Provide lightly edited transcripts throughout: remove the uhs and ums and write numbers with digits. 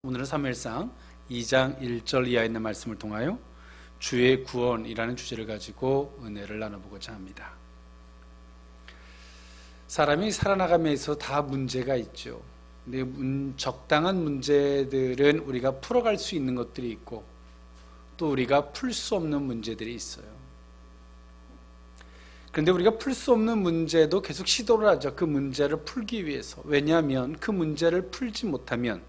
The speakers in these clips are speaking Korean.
오늘은 사무엘상 2장 1절 이하에 있는 말씀을 통하여 주의 구원이라는 주제를 가지고 은혜를 나눠보고자 합니다. 사람이 살아나가면서 다 문제가 있죠. 근데 적당한 문제들은 우리가 풀어갈 수 있는 것들이 있고 또 우리가 풀 수 없는 문제들이 있어요. 그런데 우리가 풀 수 없는 문제도 계속 시도를 하죠. 그 문제를 풀기 위해서. 왜냐하면 그 문제를 풀지 못하면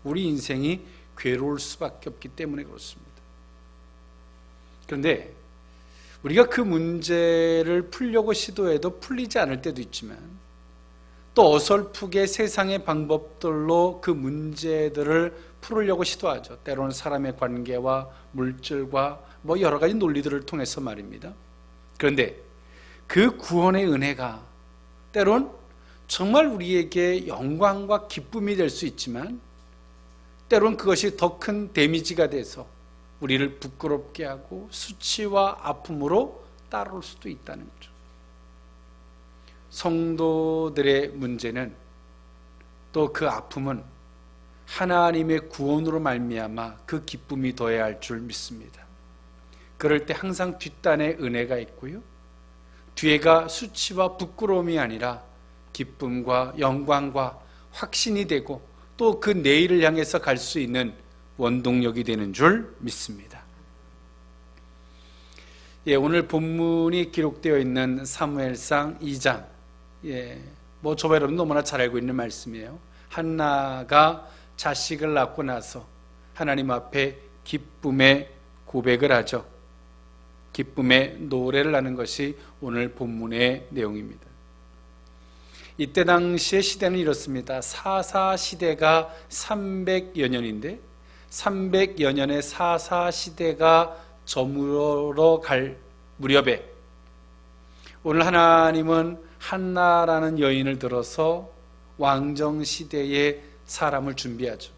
우리 인생이 괴로울 수밖에 없기 때문에 그렇습니다. 그런데 우리가 그 문제를 풀려고 시도해도 풀리지 않을 때도 있지만 또 어설프게 세상의 방법들로 그 문제들을 풀으려고 시도하죠. 때로는 사람의 관계와 물질과 여러 가지 논리들을 통해서 말입니다. 그런데 그 구원의 은혜가 때론 정말 우리에게 영광과 기쁨이 될 수 있지만 때론 그것이 더 큰 데미지가 돼서 우리를 부끄럽게 하고 수치와 아픔으로 따라올 수도 있다는 거죠. 성도들의 문제는 또 그 아픔은 하나님의 구원으로 말미암아 그 기쁨이 더해야 할 줄 믿습니다. 그럴 때 항상 뒷단에 은혜가 있고요, 뒤에가 수치와 부끄러움이 아니라 기쁨과 영광과 확신이 되고 또 그 내일을 향해서 갈 수 있는 원동력이 되는 줄 믿습니다. 오늘 본문이 기록되어 있는 사무엘상 2장, 저와 여러분 너무나 잘 알고 있는 말씀이에요. 한나가 자식을 낳고 나서 하나님 앞에 기쁨의 고백을 하죠. 기쁨의 노래를 하는 것이 오늘 본문의 내용입니다. 이때 당시의 시대는 이렇습니다. 사사시대가 300여 년인데 300여 년의 사사시대가 저물어 갈 무렵에 오늘 하나님은 한나라는 여인을 들어서 왕정시대의 사람을 준비하죠.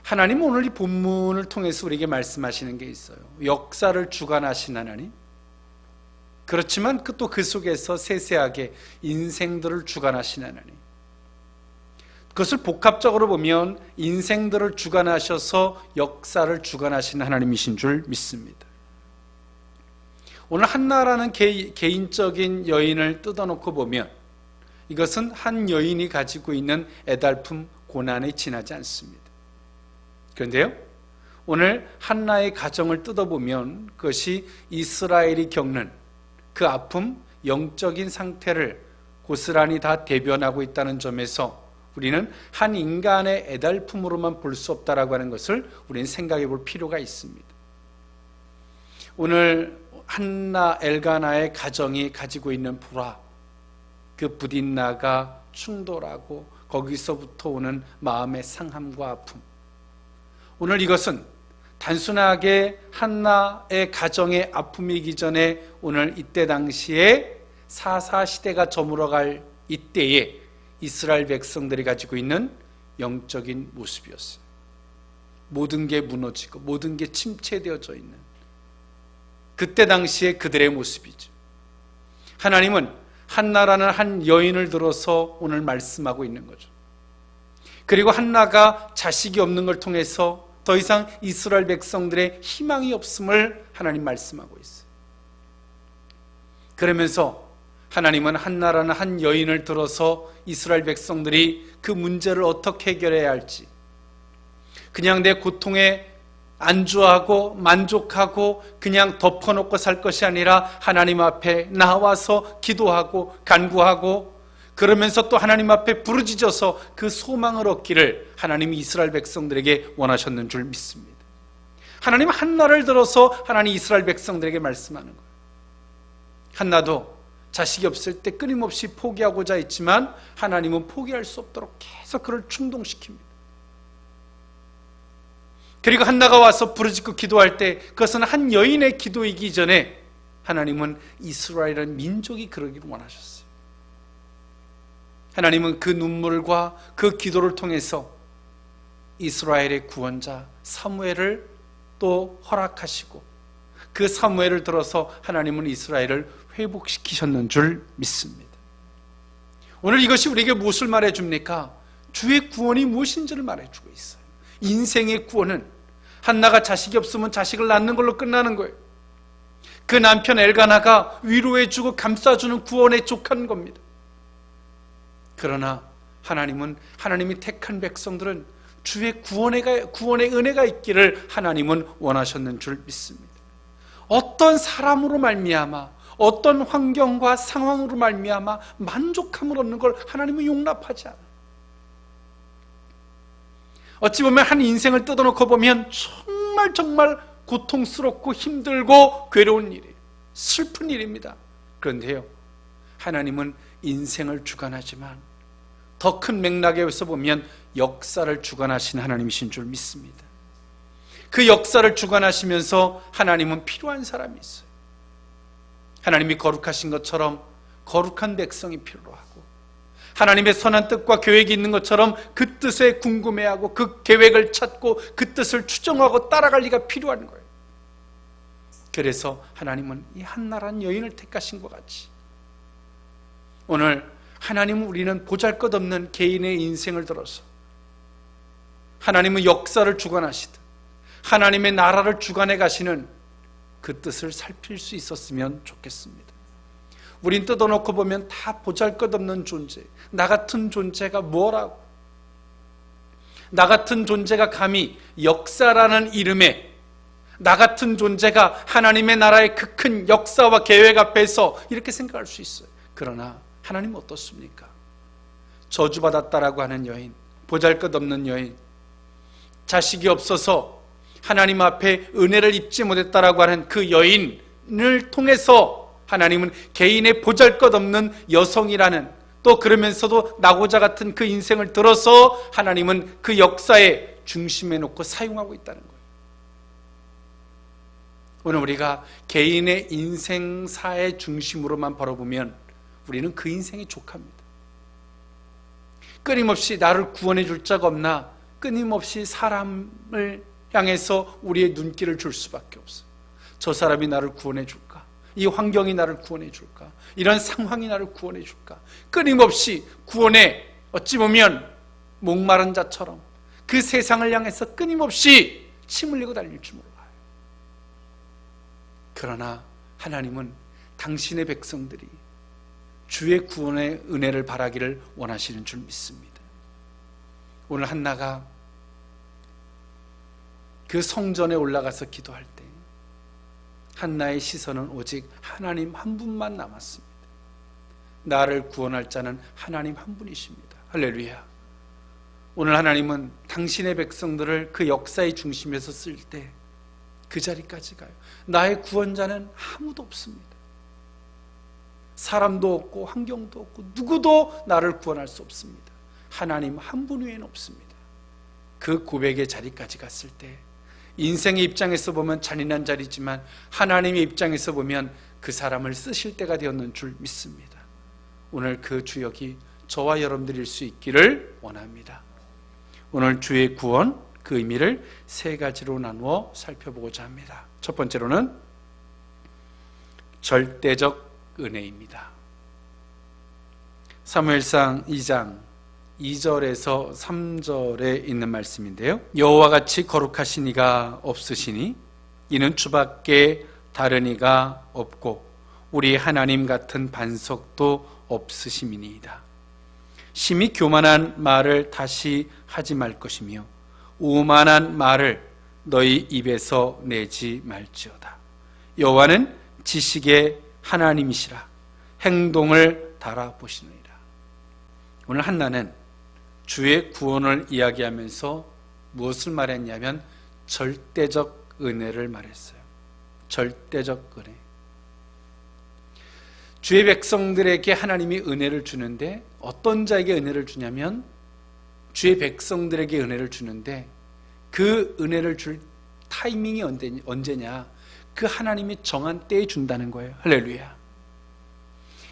하나님은 오늘 이 본문을 통해서 우리에게 말씀하시는 게 있어요. 역사를 주관하신 하나님, 그렇지만 또 그 속에서 세세하게 인생들을 주관하신 하나님, 그것을 복합적으로 보면 인생들을 주관하셔서 역사를 주관하신 하나님이신 줄 믿습니다. 오늘 한나라는 개인적인 여인을 뜯어놓고 보면 이것은 한 여인이 가지고 있는 애달픔, 고난에 지나지 않습니다. 그런데요, 오늘 한나의 가정을 뜯어보면 그것이 이스라엘이 겪는 그 아픔, 영적인 상태를 고스란히 다 대변하고 있다는 점에서 우리는 한 인간의 애달픔으로만 볼 수 없다라고 하는 것을 우리는 생각해 볼 필요가 있습니다. 오늘 한나 엘가나의 가정이 가지고 있는 불화, 그 부딘나가 충돌하고 거기서부터 오는 마음의 상함과 아픔, 오늘 이것은 단순하게 한나의 가정의 아픔이기 전에 오늘 이때 당시에 사사시대가 저물어갈 이때에 이스라엘 백성들이 가지고 있는 영적인 모습이었어요. 모든 게 무너지고 모든 게 침체되어져 있는 그때 당시에 그들의 모습이죠. 하나님은 한나라는 한 여인을 들어서 오늘 말씀하고 있는 거죠. 그리고 한나가 자식이 없는 걸 통해서 더 이상 이스라엘 백성들의 희망이 없음을 하나님 말씀하고 있어요. 그러면서 하나님은 한나라는 한 여인을 들어서 이스라엘 백성들이 그 문제를 어떻게 해결해야 할지, 그냥 내 고통에 안주하고 만족하고 그냥 덮어놓고 살 것이 아니라 하나님 앞에 나와서 기도하고 간구하고 그러면서 또 하나님 앞에 부르짖어서 그 소망을 얻기를 하나님이 이스라엘 백성들에게 원하셨는 줄 믿습니다. 하나님은 한나를 들어서 하나님 이스라엘 백성들에게 말씀하는 거예요. 한나도 자식이 없을 때 끊임없이 포기하고자 했지만 하나님은 포기할 수 없도록 계속 그를 충동시킵니다. 그리고 한나가 와서 부르짖고 기도할 때 그것은 한 여인의 기도이기 전에 하나님은 이스라엘이라는 민족이 그러기를 원하셨어요. 하나님은 그 눈물과 그 기도를 통해서 이스라엘의 구원자 사무엘을 또 허락하시고 그 사무엘을 들어서 하나님은 이스라엘을 회복시키셨는 줄 믿습니다. 오늘 이것이 우리에게 무엇을 말해줍니까? 주의 구원이 무엇인지를 말해주고 있어요. 인생의 구원은 한나가 자식이 없으면 자식을 낳는 걸로 끝나는 거예요. 그 남편 엘가나가 위로해주고 감싸주는 구원에 족한 겁니다. 그러나 하나님이 택한 백성들은 주의 구원의 은혜가 있기를 하나님은 원하셨는 줄 믿습니다. 어떤 사람으로 말미암아, 어떤 환경과 상황으로 말미암아 만족함을 얻는 걸 하나님은 용납하지 않아요. 어찌 보면 한 인생을 뜯어놓고 보면 정말 고통스럽고 힘들고 괴로운 일이에요. 슬픈 일입니다. 그런데요, 하나님은 인생을 주관하지만 더 큰 맥락에서 보면 역사를 주관하신 하나님이신 줄 믿습니다. 그 역사를 주관하시면서 하나님은 필요한 사람이 있어요. 하나님이 거룩하신 것처럼 거룩한 백성이 필요하고, 하나님의 선한 뜻과 계획이 있는 것처럼 그 뜻에 궁금해하고 그 계획을 찾고 그 뜻을 추정하고 따라갈 리가 필요한 거예요. 그래서 하나님은 이 한나라는 여인을 택하신 것 같이 오늘 하나님은 우리는 보잘것없는 개인의 인생을 들어서 하나님은 역사를 주관하시듯 하나님의 나라를 주관해 가시는 그 뜻을 살필 수 있었으면 좋겠습니다. 우린 뜯어놓고 보면 다 보잘것없는 존재, 나 같은 존재가 뭐라고, 나 같은 존재가 감히 역사라는 이름에 나 같은 존재가 하나님의 나라의 그 큰 역사와 계획 앞에서 이렇게 생각할 수 있어요. 그러나 하나님은 어떻습니까? 저주받았다라고 하는 여인, 보잘것없는 여인, 자식이 없어서 하나님 앞에 은혜를 입지 못했다라고 하는 그 여인을 통해서 하나님은 개인의 보잘것없는 여성이라는, 또 그러면서도 나고자 같은 그 인생을 들어서 하나님은 그 역사의 중심에 놓고 사용하고 있다는 거예요. 오늘 우리가 개인의 인생사의 중심으로만 바라보면 우리는 그 인생이 족합니다. 끊임없이 나를 구원해 줄 자가 없나, 끊임없이 사람을 향해서 우리의 눈길을 줄 수밖에 없어요. 저 사람이 나를 구원해 줄까? 이 환경이 나를 구원해 줄까? 이런 상황이 나를 구원해 줄까? 끊임없이 구원에 어찌 보면 목마른 자처럼 그 세상을 향해서 끊임없이 침 흘리고 달릴 줄 몰라요. 그러나 하나님은 당신의 백성들이 주의 구원의 은혜를 바라기를 원하시는 줄 믿습니다. 오늘 한나가 그 성전에 올라가서 기도할 때 한나의 시선은 오직 하나님 한 분만 남았습니다. 나를 구원할 자는 하나님 한 분이십니다. 할렐루야. 오늘 하나님은 당신의 백성들을 그 역사의 중심에서 쓸 때 그 자리까지 가요. 나의 구원자는 아무도 없습니다. 사람도 없고 환경도 없고 누구도 나를 구원할 수 없습니다. 하나님 한 분 외에는 없습니다. 그 고백의 자리까지 갔을 때 인생의 입장에서 보면 잔인한 자리지만 하나님의 입장에서 보면 그 사람을 쓰실 때가 되었는 줄 믿습니다. 오늘 그 주역이 저와 여러분들일 수 있기를 원합니다. 오늘 주의 구원, 그 의미를 세 가지로 나누어 살펴보고자 합니다. 첫 번째로는 절대적 은혜입니다. 사무엘상 2장 2절에서 3절에 있는 말씀인데요, 여호와 같이 거룩하신 이가 없으시니 이는 주밖에 다른 이가 없고 우리 하나님 같은 반석도 없으심이니이다. 심히 교만한 말을 다시 하지 말 것이며 오만한 말을 너희 입에서 내지 말지어다. 여호와는 지식의 하나님이시라 행동을 달아보시느니라. 오늘 한나는 주의 구원을 이야기하면서 무엇을 말했냐면 절대적 은혜를 말했어요. 절대적 은혜. 주의 백성들에게 하나님이 은혜를 주는데 어떤 자에게 은혜를 주냐면 주의 백성들에게 은혜를 주는데 그 은혜를 줄 타이밍이 언제냐? 그 하나님이 정한 때에 준다는 거예요. 할렐루야.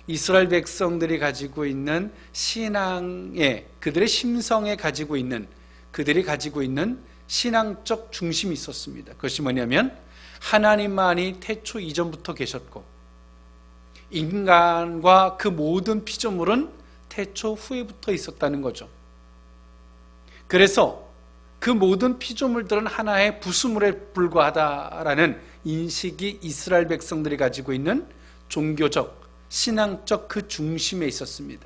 이스라엘 백성들이 가지고 있는 신앙에, 그들의 심성에 가지고 있는, 그들이 가지고 있는 신앙적 중심이 있었습니다. 그것이 뭐냐면 하나님만이 태초 이전부터 계셨고 인간과 그 모든 피조물은 태초 후에부터 있었다는 거죠. 그래서 그 모든 피조물들은 하나의 부수물에 불과하다라는 인식이 이스라엘 백성들이 가지고 있는 종교적, 신앙적 그 중심에 있었습니다.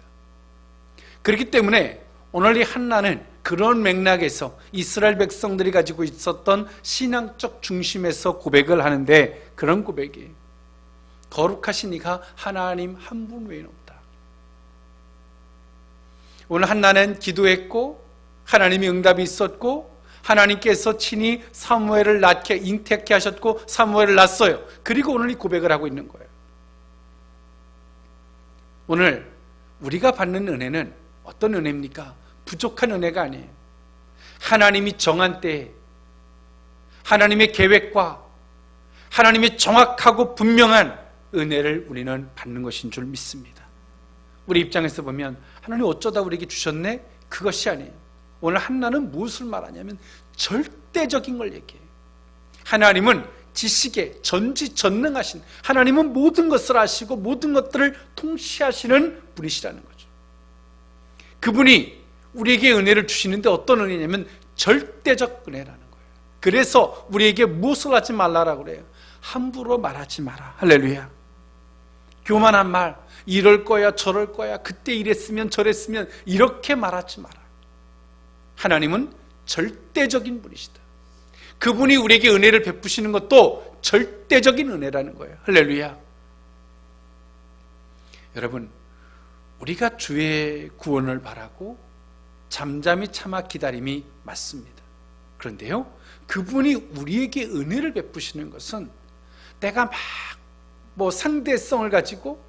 그렇기 때문에 오늘 이 한나는 그런 맥락에서 이스라엘 백성들이 가지고 있었던 신앙적 중심에서 고백을 하는데, 그런 고백이에요. 거룩하신 이가 하나님 한 분 외에는 없다. 오늘 한나는 기도했고 하나님의 응답이 있었고, 하나님께서 친히 사무엘을 낳게 잉태케 하셨고 사무엘을 낳았어요. 그리고 오늘 이 고백을 하고 있는 거예요. 오늘 우리가 받는 은혜는 어떤 은혜입니까? 부족한 은혜가 아니에요. 하나님이 정한 때에 하나님의 계획과 하나님의 정확하고 분명한 은혜를 우리는 받는 것인 줄 믿습니다. 우리 입장에서 보면 하나님 어쩌다 우리에게 주셨네? 그것이 아니에요. 오늘 한나는 무엇을 말하냐면 절대적인 걸 얘기해요. 하나님은 지식에 전지전능하신, 하나님은 모든 것을 아시고 모든 것들을 통치하시는 분이시라는 거죠. 그분이 우리에게 은혜를 주시는데 어떤 은혜냐면 절대적 은혜라는 거예요. 그래서 우리에게 무엇을 하지 말라라고 그래요? 함부로 말하지 마라. 할렐루야. 교만한 말, 이럴 거야 저럴 거야, 그때 이랬으면 저랬으면, 이렇게 말하지 마라. 하나님은 절대적인 분이시다. 그분이 우리에게 은혜를 베푸시는 것도 절대적인 은혜라는 거예요. 할렐루야. 여러분, 우리가 주의 구원을 바라고 잠잠히 참아 기다림이 맞습니다. 그런데요, 그분이 우리에게 은혜를 베푸시는 것은 내가 막 상대성을 가지고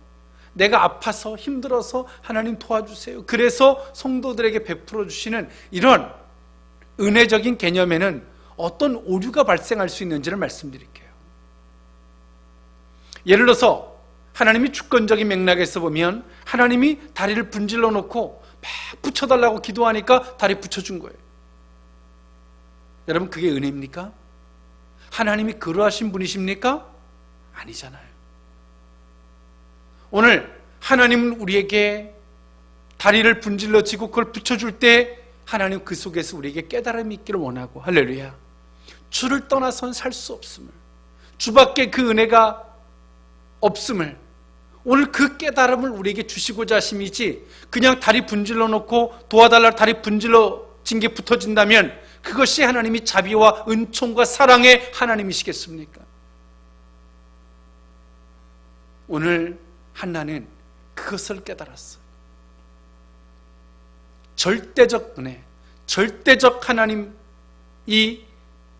내가 아파서 힘들어서 하나님 도와주세요, 그래서 성도들에게 베풀어 주시는 이런 은혜적인 개념에는 어떤 오류가 발생할 수 있는지를 말씀드릴게요. 예를 들어서 하나님이 주권적인 맥락에서 보면 하나님이 다리를 분질러 놓고 막 붙여달라고 기도하니까 다리 붙여준 거예요. 여러분, 그게 은혜입니까? 하나님이 그러하신 분이십니까? 아니잖아요. 오늘 하나님은 우리에게 다리를 분질러 지고 그걸 붙여줄 때 하나님 그 속에서 우리에게 깨달음이 있기를 원하고, 할렐루야. 주를 떠나선 살 수 없음을, 주밖에 그 은혜가 없음을, 오늘 그 깨달음을 우리에게 주시고자 하심이지, 그냥 다리 분질러 놓고 도와달라 다리 분질러 진 게 붙어진다면 그것이 하나님이 자비와 은총과 사랑의 하나님이시겠습니까? 오늘 한나는 그것을 깨달았어요. 절대적 은혜, 절대적 하나님이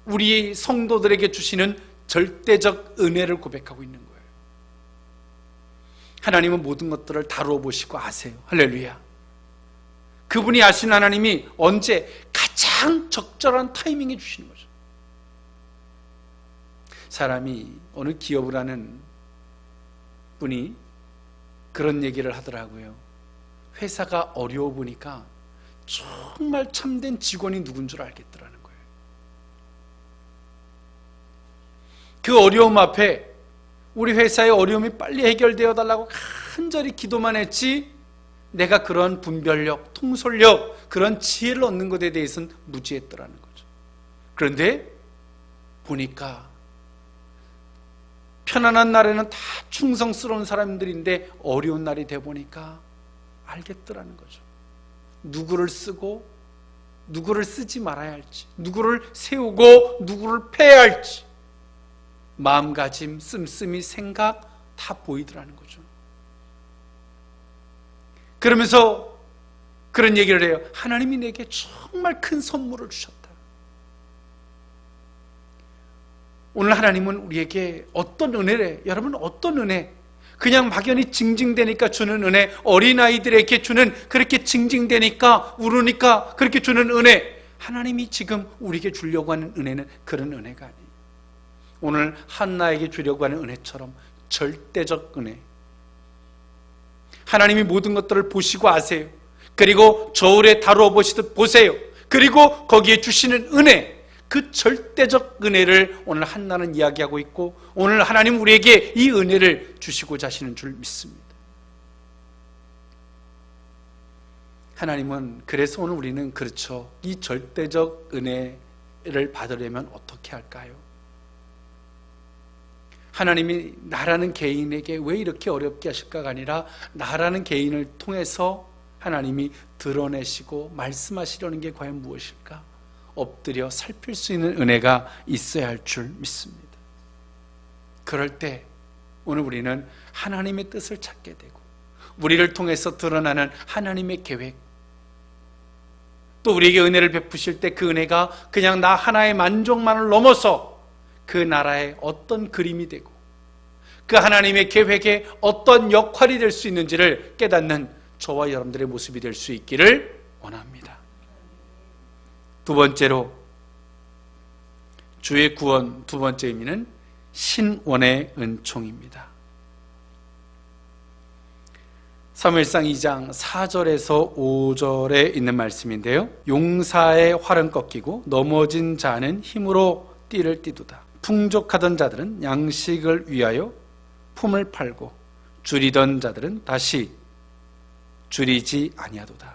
우리 성도들에게 주시는 절대적 은혜를 고백하고 있는 거예요. 하나님은 모든 것들을 다루어 보시고 아세요. 할렐루야. 그분이 아신 하나님이 언제 가장 적절한 타이밍에 주시는 거죠. 사람이 어느 기업을 하는 분이 그런 얘기를 하더라고요. 회사가 어려워 보니까 정말 참된 직원이 누군 줄 알겠더라는 거예요. 그 어려움 앞에 우리 회사의 어려움이 빨리 해결되어 달라고 간절히 기도만 했지, 내가 그런 분별력, 통솔력, 그런 지혜를 얻는 것에 대해서는 무지했더라는 거죠. 그런데 보니까 편안한 날에는 다 충성스러운 사람들인데 어려운 날이 돼 보니까 알겠더라는 거죠. 누구를 쓰고 누구를 쓰지 말아야 할지, 누구를 세우고 누구를 패해야 할지, 마음가짐, 씀씀이, 생각 다 보이더라는 거죠. 그러면서 그런 얘기를 해요. 하나님이 내게 정말 큰 선물을 주셨다. 오늘 하나님은 우리에게 어떤 은혜래? 여러분, 어떤 은혜? 그냥 막연히 징징대니까 주는 은혜, 어린아이들에게 주는, 그렇게 징징대니까 울으니까 그렇게 주는 은혜, 하나님이 지금 우리에게 주려고 하는 은혜는 그런 은혜가 아니에요. 오늘 한나에게 주려고 하는 은혜처럼 절대적 은혜, 하나님이 모든 것들을 보시고 아세요. 그리고 저울에 다루어 보시듯 보세요. 그리고 거기에 주시는 은혜, 그 절대적 은혜를 오늘 한나는 이야기하고 있고, 오늘 하나님 우리에게 이 은혜를 주시고자 하시는 줄 믿습니다. 하나님은 그래서 오늘 우리는 그렇죠. 이 절대적 은혜를 받으려면 어떻게 할까요? 하나님이 나라는 개인에게 왜 이렇게 어렵게 하실까가 아니라 나라는 개인을 통해서 하나님이 드러내시고 말씀하시려는 게 과연 무엇일까? 엎드려 살필 수 있는 은혜가 있어야 할 줄 믿습니다. 그럴 때 오늘 우리는 하나님의 뜻을 찾게 되고 우리를 통해서 드러나는 하나님의 계획, 또 우리에게 은혜를 베푸실 때 그 은혜가 그냥 나 하나의 만족만을 넘어서 그 나라의 어떤 그림이 되고 그 하나님의 계획에 어떤 역할이 될 수 있는지를 깨닫는 저와 여러분들의 모습이 될 수 있기를 원합니다. 두 번째로, 주의 구원 두 번째 의미는 신원의 은총입니다. 사무엘상 2장 4절에서 5절에 있는 말씀인데요, 용사의 활은 꺾이고 넘어진 자는 힘으로 띠를 띠두다. 풍족하던 자들은 양식을 위하여 품을 팔고 줄이던 자들은 다시 줄이지 아니하도다.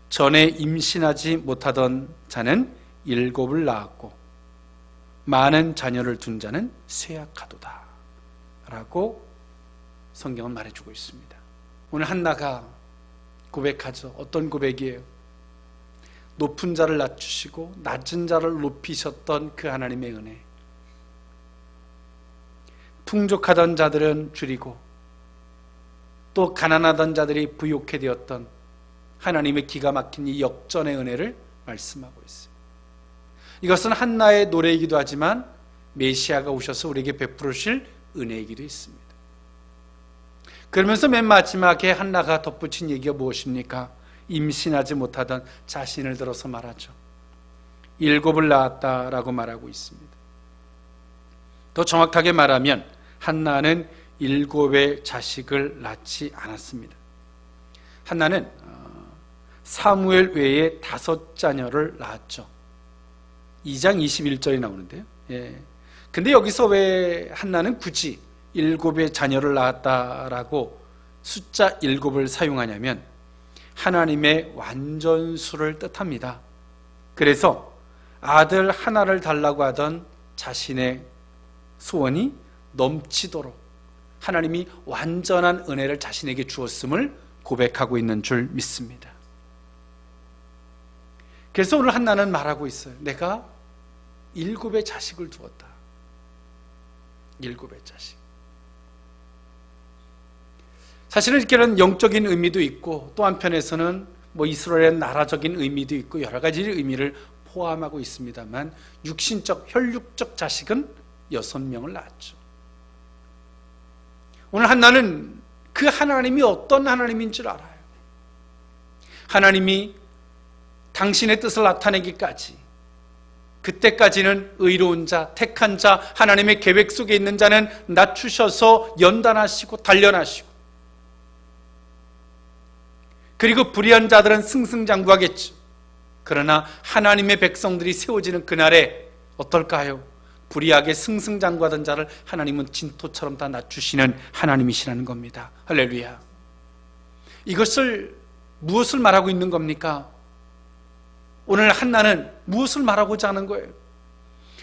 전에 임신하지 못하던 자는 7을 낳았고 많은 자녀를 둔 자는 쇠약하도다 라고 성경은 말해주고 있습니다. 오늘 한나가 고백하죠. 어떤 고백이에요? 높은 자를 낮추시고 낮은 자를 높이셨던 그 하나님의 은혜, 풍족하던 자들은 줄이고 또 가난하던 자들이 부욕해 되었던 하나님의 기가 막힌 이 역전의 은혜를 말씀하고 있어요. 이것은 한나의 노래이기도 하지만 메시아가 오셔서 우리에게 베풀으실 은혜이기도 했습니다. 그러면서 맨 마지막에 한나가 덧붙인 얘기가 무엇입니까? 임신하지 못하던 자신을 들어서 말하죠. 7을 낳았다라고 말하고 있습니다. 더 정확하게 말하면 한나는 7의 자식을 낳지 않았습니다. 한나는 사무엘 외에 5자녀를 낳았죠. 2장 21절이 나오는데요. 근데 여기서 왜 한나는 굳이 7의 자녀를 낳았다라고 숫자 7을 사용하냐면 하나님의 완전수를 뜻합니다. 그래서 아들 하나를 달라고 하던 자신의 소원이 넘치도록 하나님이 완전한 은혜를 자신에게 주었음을 고백하고 있는 줄 믿습니다. 그래서 오늘 한나는 말하고 있어요. 내가 7의 자식을 두었다. 7의 자식. 사실은 이렇게는 영적인 의미도 있고 또 한편에서는 이스라엘의 나라적인 의미도 있고 여러 가지 의미를 포함하고 있습니다만 육신적, 혈육적 자식은 6명을 낳았죠. 오늘 한나는 그 하나님이 어떤 하나님인 줄 알아요. 하나님이 당신의 뜻을 나타내기까지, 그때까지는 의로운 자, 택한 자, 하나님의 계획 속에 있는 자는 낮추셔서 연단하시고 단련하시고, 그리고 불의한 자들은 승승장구하겠죠. 그러나 하나님의 백성들이 세워지는 그날에 어떨까요? 불의하게 승승장구하던 자를 하나님은 진토처럼 다 낮추시는 하나님이시라는 겁니다. 할렐루야. 이것을 무엇을 말하고 있는 겁니까? 오늘 한나는 무엇을 말하고자 하는 거예요?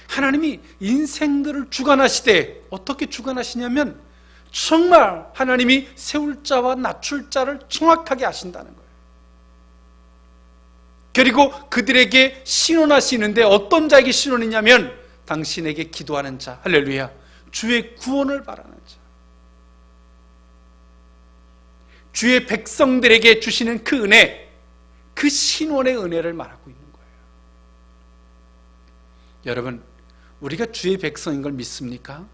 하나님이 인생들을 주관하시되 어떻게 주관하시냐면 정말 하나님이 세울 자와 낮출 자를 정확하게 아신다는 거예요. 그리고 그들에게 신원하시는데 어떤 자에게 신원이냐면 당신에게 기도하는 자, 할렐루야, 주의 구원을 바라는 자, 주의 백성들에게 주시는 그 은혜, 그 신원의 은혜를 말하고 있는 거예요. 여러분, 우리가 주의 백성인 걸 믿습니까?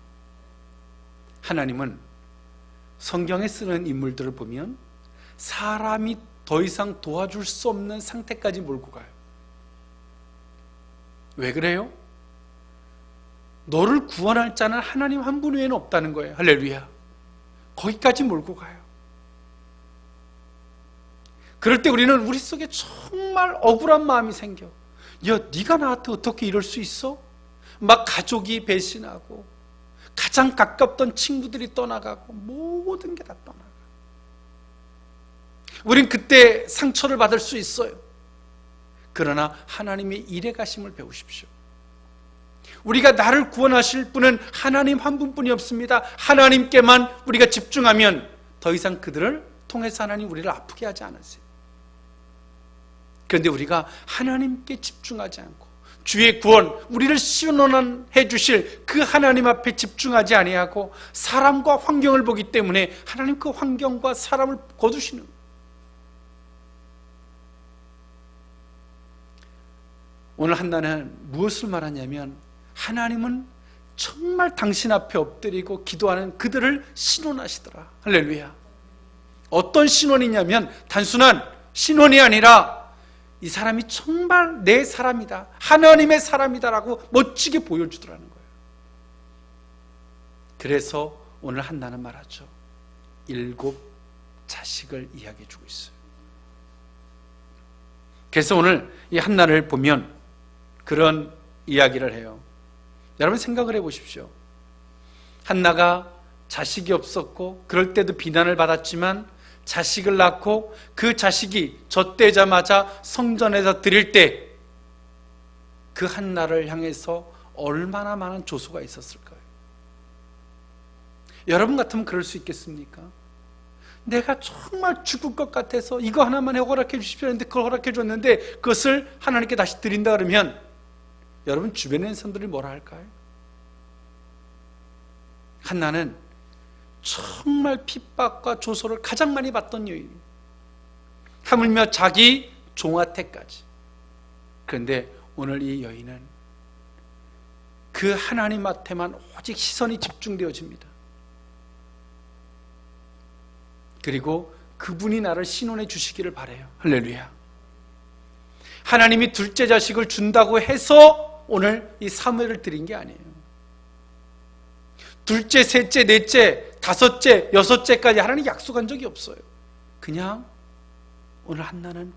하나님은 성경에 쓰는 인물들을 보면 사람이 더 이상 도와줄 수 없는 상태까지 몰고 가요. 왜 그래요? 너를 구원할 자는 하나님 한 분 외에는 없다는 거예요. 할렐루야. 거기까지 몰고 가요. 그럴 때 우리는 우리 속에 정말 억울한 마음이 생겨. 야, 네가 나한테 어떻게 이럴 수 있어? 막 가족이 배신하고 가장 가깝던 친구들이 떠나가고 모든 게 다 떠나가. 우린 그때 상처를 받을 수 있어요. 그러나 하나님의 일에 가심을 배우십시오. 우리가 나를 구원하실 분은 하나님 한 분뿐이 없습니다. 하나님께만 우리가 집중하면 더 이상 그들을 통해서 하나님 우리를 아프게 하지 않으세요. 그런데 우리가 하나님께 집중하지 않고 주의 구원, 우리를 신원해 주실 그 하나님 앞에 집중하지 아니하고 사람과 환경을 보기 때문에 하나님 그 환경과 사람을 거두시는 거예요. 오늘 한나는 무엇을 말하냐면 하나님은 정말 당신 앞에 엎드리고 기도하는 그들을 신원하시더라. 할렐루야. 어떤 신원이냐면 단순한 신원이 아니라 이 사람이 정말 내 사람이다, 하나님의 사람이다라고 멋지게 보여주더라는 거예요. 그래서 오늘 한나는 말하죠. 7 자식을 이야기해 주고 있어요. 그래서 오늘 이 한나를 보면 그런 이야기를 해요. 여러분 생각을 해보십시오. 한나가 자식이 없었고 그럴 때도 비난을 받았지만 자식을 낳고 그 자식이 젖되자마자 성전에서 드릴 때 그 한나를 향해서 얼마나 많은 조소가 있었을까요? 여러분 같으면 그럴 수 있겠습니까? 내가 정말 죽을 것 같아서 이거 하나만 허락해 주십시오 했는데 그걸 허락해 줬는데 그것을 하나님께 다시 드린다 그러면 여러분 주변에 있는 사람들이 뭐라 할까요? 한나는 정말 핍박과 조소를 가장 많이 받던 여인이에요. 하물며 자기 종아태까지. 그런데 오늘 이 여인은 그 하나님한테만 오직 시선이 집중되어집니다. 그리고 그분이 나를 신원해 주시기를 바라요. 할렐루야. 하나님이 둘째 자식을 준다고 해서 오늘 이 사무엘을 드린 게 아니에요. 둘째, 셋째, 넷째, 다섯째, 여섯째까지 하나님 약속한 적이 없어요. 그냥 오늘 한나는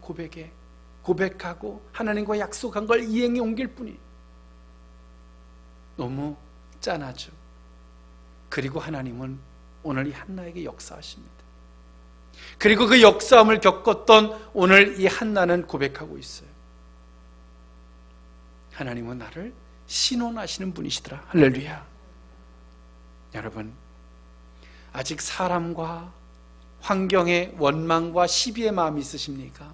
고백하고 하나님과 약속한 걸 이행해 옮길 뿐이에요. 너무 짠하죠. 그리고 하나님은 오늘 이 한나에게 역사하십니다. 그리고 그 역사함을 겪었던 오늘 이 한나는 고백하고 있어요. 하나님은 나를 신원하시는 분이시더라. 할렐루야. 여러분, 아직 사람과 환경의 원망과 시비의 마음이 있으십니까?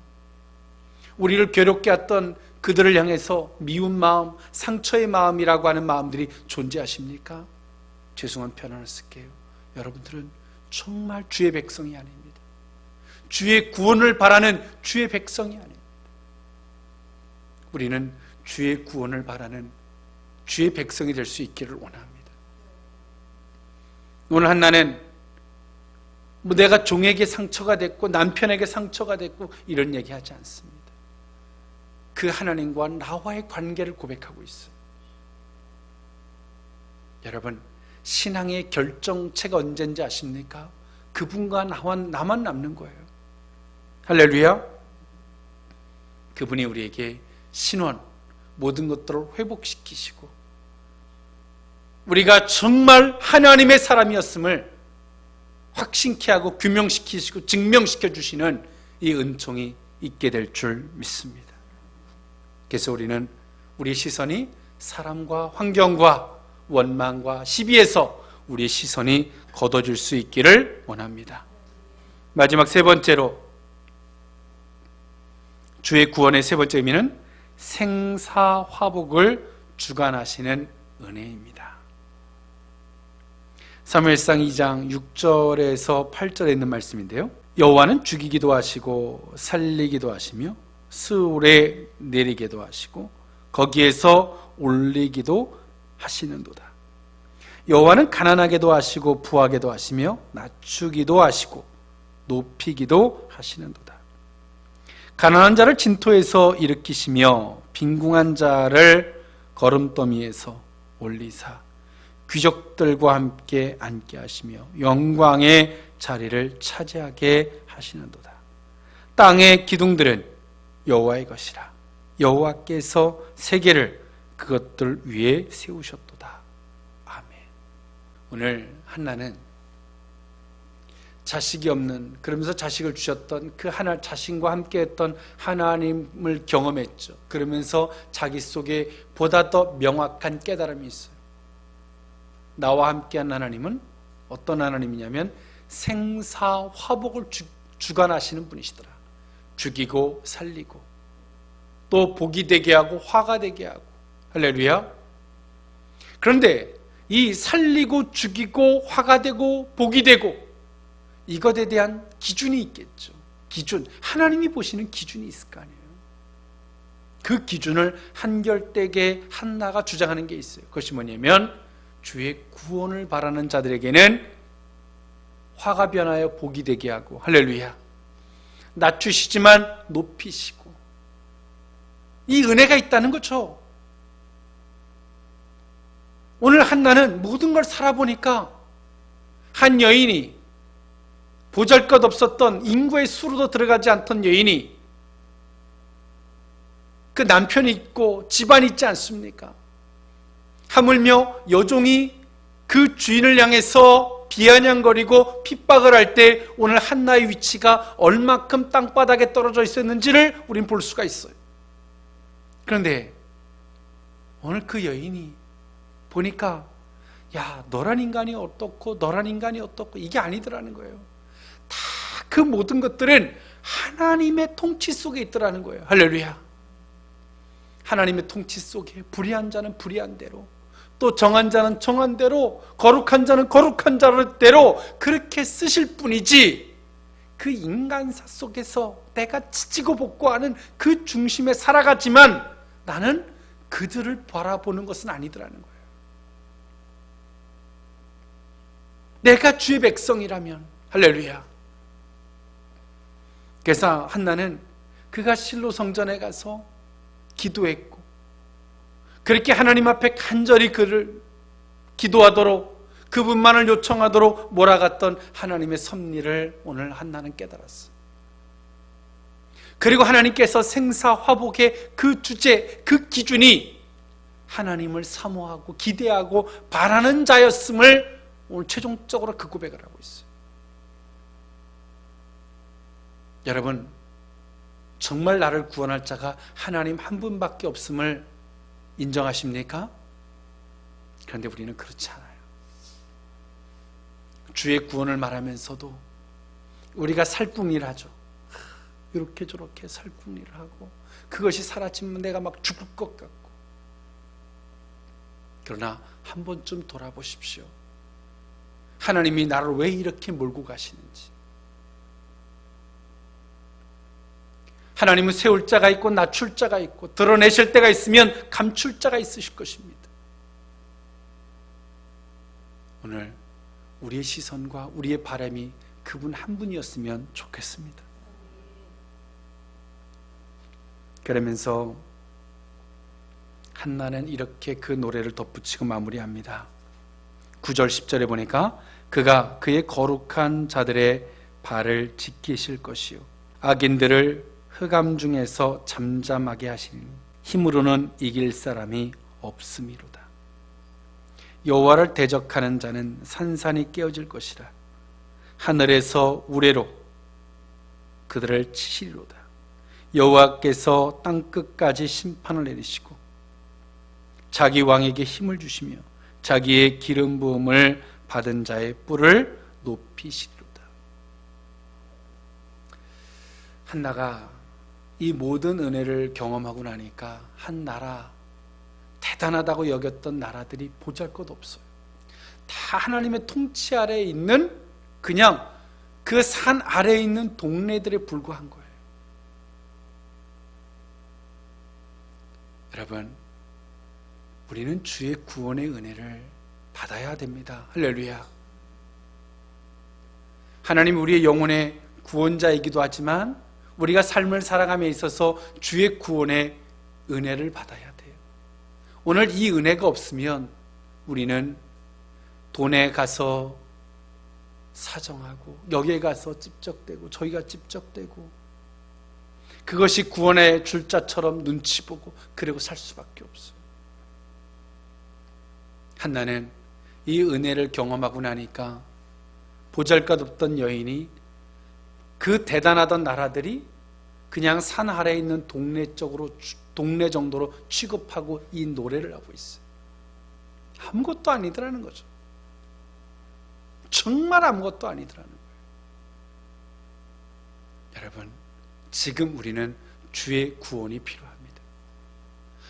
우리를 괴롭게 했던 그들을 향해서 미운 마음, 상처의 마음이라고 하는 마음들이 존재하십니까? 죄송한 표현을 쓸게요. 여러분들은 정말 주의 백성이 아닙니다. 주의 구원을 바라는 주의 백성이 아닙니다. 우리는 주의 구원을 바라는 주의 백성이 될 수 있기를 원합니다. 오늘 한나는 내가 종에게 상처가 됐고 남편에게 상처가 됐고 이런 얘기하지 않습니다. 그 하나님과 나와의 관계를 고백하고 있어요. 여러분, 신앙의 결정체가 언제인지 아십니까? 그분과 나만 남는 거예요. 할렐루야. 그분이 우리에게 신원, 모든 것들을 회복시키시고 우리가 정말 하나님의 사람이었음을 확신케 하고 규명시키시고 증명시켜 주시는 이 은총이 있게 될 줄 믿습니다. 그래서 우리는 우리 시선이 사람과 환경과 원망과 시비에서 우리의 시선이 걷어질 수 있기를 원합니다. 마지막 세 번째로 주의 구원의 세 번째 의미는 생사화복을 주관하시는 은혜입니다. 사무엘상 2장 6절에서 8절에 있는 말씀인데요. 여호와는 죽이기도 하시고 살리기도 하시며 스올에 내리기도 하시고 거기에서 올리기도 하시는도다. 여호와는 가난하게도 하시고 부하게도 하시며 낮추기도 하시고 높이기도 하시는도다. 가난한 자를 진토에서 일으키시며 빈궁한 자를 거름더미에서 올리사 귀족들과 함께 앉게 하시며 영광의 자리를 차지하게 하시는도다. 땅의 기둥들은 여호와의 것이라. 여호와께서 세계를 그것들 위에 세우셨도다. 아멘. 오늘 한나는 자식이 없는, 그러면서 자식을 주셨던 그 하나, 자신과 함께 했던 하나님을 경험했죠. 그러면서 자기 속에 보다 더 명확한 깨달음이 있어요. 나와 함께한 하나님은 어떤 하나님이냐면 생사화복을 주관하시는 분이시더라. 죽이고 살리고 또 복이 되게 하고 화가 되게 하고. 할렐루야. 그런데 이 살리고 죽이고 화가 되고 복이 되고 이것에 대한 기준이 있겠죠. 기준, 하나님이 보시는 기준이 있을 거 아니에요. 그 기준을 한결되게 한나가 주장하는 게 있어요. 그것이 뭐냐면 주의 구원을 바라는 자들에게는 화가 변하여 복이 되게 하고, 할렐루야, 낮추시지만 높이시고, 이 은혜가 있다는 거죠. 오늘 한나는 모든 걸 살아보니까 한 여인이, 보잘것없었던 인구의 수로도 들어가지 않던 여인이 그 남편이 있고 집안이 있지 않습니까? 하물며 여종이 그 주인을 향해서 비아냥거리고 핍박을 할 때 오늘 한나의 위치가 얼마큼 땅바닥에 떨어져 있었는지를 우린 볼 수가 있어요. 그런데 오늘 그 여인이 보니까 야, 너란 인간이 어떻고 너란 인간이 어떻고 이게 아니더라는 거예요. 다 그 모든 것들은 하나님의 통치 속에 있더라는 거예요. 할렐루야. 하나님의 통치 속에 불의한 자는 불의한 대로, 또 정한 자는 정한 대로, 거룩한 자는 거룩한 자대로 그렇게 쓰실 뿐이지, 그 인간사 속에서 내가 지지고 볶고하는 그 중심에 살아가지만 나는 그들을 바라보는 것은 아니더라는 거예요. 내가 주의 백성이라면, 할렐루야. 그래서 한나는 그가 실로 성전에 가서 기도했고, 그렇게 하나님 앞에 간절히 그를 기도하도록, 그분만을 요청하도록 몰아갔던 하나님의 섭리를 오늘 한나는 깨달았어. 그리고 하나님께서 생사화복의 그 주제, 그 기준이 하나님을 사모하고 기대하고 바라는 자였음을 오늘 최종적으로 그 고백을 하고 있어요. 여러분, 정말 나를 구원할 자가 하나님 한 분밖에 없음을 인정하십니까? 그런데 우리는 그렇지 않아요. 주의 구원을 말하면서도 우리가 살궁리를 하죠. 이렇게 저렇게 살궁리를 하고, 그것이 사라지면 내가 막 죽을 것 같고. 그러나 한 번쯤 돌아보십시오. 하나님이 나를 왜 이렇게 몰고 가시는지. 하나님은 세울 자가 있고 낮출 자가 있고, 드러내실 때가 있으면 감출 자가 있으실 것입니다. 오늘 우리의 시선과 우리의 바람이 그분 한 분이었으면 좋겠습니다. 그러면서 한나는 이렇게 그 노래를 덧붙이고 마무리합니다. 9절 10절에 보니까 그가 그의 거룩한 자들의 발을 지키실 것이요 악인들을 흑암 중에서 잠잠하게 하시니 힘으로는 이길 사람이 없음이로다. 여호와를 대적하는 자는 산산이 깨어질 것이라. 하늘에서 우레로 그들을 치시리로다. 여호와께서 땅끝까지 심판을 내리시고 자기 왕에게 힘을 주시며 자기의 기름 부음을 받은 자의 뿔을 높이시리로다. 한나가 이 모든 은혜를 경험하고 나니까 한 나라, 대단하다고 여겼던 나라들이 보잘것없어요. 다 하나님의 통치 아래에 있는, 그냥 그 산 아래에 있는 동네들에 불과한 거예요. 여러분, 우리는 주의 구원의 은혜를 받아야 됩니다. 할렐루야. 하나님 우리의 영혼의 구원자이기도 하지만 우리가 삶을 살아감에 있어서 주의 구원의 은혜를 받아야 돼요. 오늘 이 은혜가 없으면 우리는 돈에 가서 사정하고, 여기에 가서 찝적대고, 저기가 찝적대고, 그것이 구원의 줄자처럼 눈치 보고 그러고 살 수밖에 없어요. 한나는 이 은혜를 경험하고 나니까 보잘것없던 여인이 그 대단하던 나라들이 그냥 산 아래에 있는 동네 정도로 취급하고 이 노래를 하고 있어요. 아무것도 아니더라는 거죠. 정말 아무것도 아니더라는 거예요. 여러분, 지금 우리는 주의 구원이 필요합니다.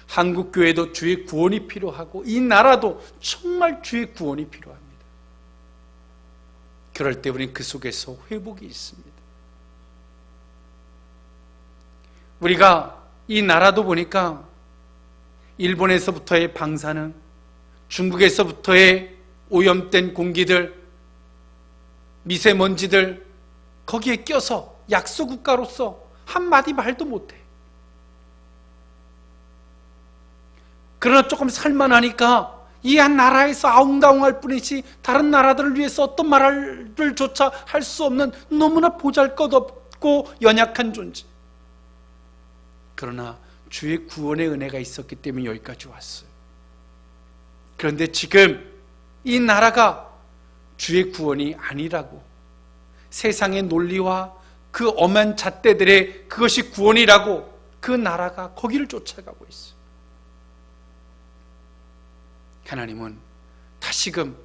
한국교회도 주의 구원이 필요하고 이 나라도 정말 주의 구원이 필요합니다. 그럴 때 우리는 그 속에서 회복이 있습니다. 우리가 이 나라도 보니까 일본에서부터의 방사능, 중국에서부터의 오염된 공기들, 미세먼지들 거기에 껴서 약소국가로서 한마디 말도 못해. 그러나 조금 살만하니까 이 한 나라에서 아웅다웅할 뿐이지 다른 나라들을 위해서 어떤 말을 조차 할 수 없는 너무나 보잘것없고 연약한 존재. 그러나 주의 구원의 은혜가 있었기 때문에 여기까지 왔어요. 그런데 지금 이 나라가 주의 구원이 아니라고, 세상의 논리와 그 엄한 잣대들의 그것이 구원이라고 그 나라가 거기를 쫓아가고 있어요. 하나님은 다시금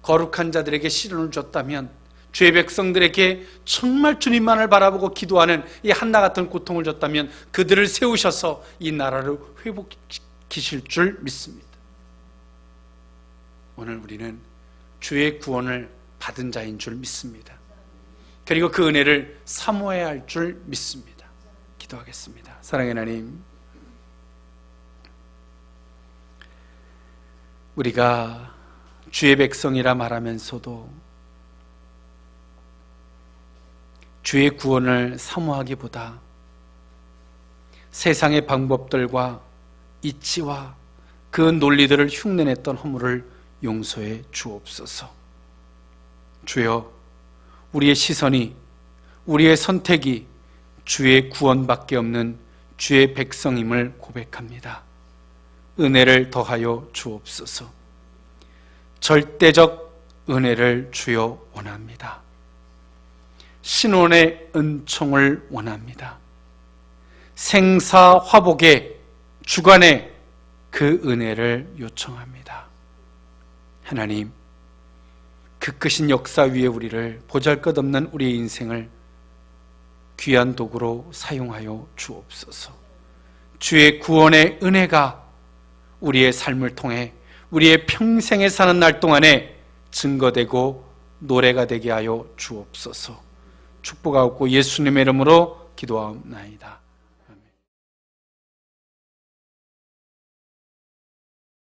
거룩한 자들에게 시련을 줬다면, 주의 백성들에게 정말 주님만을 바라보고 기도하는 이 한나 같은 고통을 줬다면 그들을 세우셔서 이 나라를 회복시키실 줄 믿습니다. 오늘 우리는 주의 구원을 받은 자인 줄 믿습니다. 그리고 그 은혜를 사모해야 할 줄 믿습니다. 기도하겠습니다. 사랑의 하나님, 우리가 주의 백성이라 말하면서도 주의 구원을 사모하기보다 세상의 방법들과 이치와 그 논리들을 흉내냈던 허물을 용서해 주옵소서. 주여, 우리의 시선이, 우리의 선택이 주의 구원밖에 없는 주의 백성임을 고백합니다. 은혜를 더하여 주옵소서. 절대적 은혜를 주여 원합니다. 신원의 은총을 원합니다. 생사화복의 주관의 그 은혜를 요청합니다. 하나님, 그 크신 역사 위에 우리를, 보잘것없는 우리의 인생을 귀한 도구로 사용하여 주옵소서. 주의 구원의 은혜가 우리의 삶을 통해 우리의 평생에 사는 날 동안에 증거되고 노래가 되게 하여 주옵소서. 축복하옵고 예수님의 이름으로 기도하옵나이다.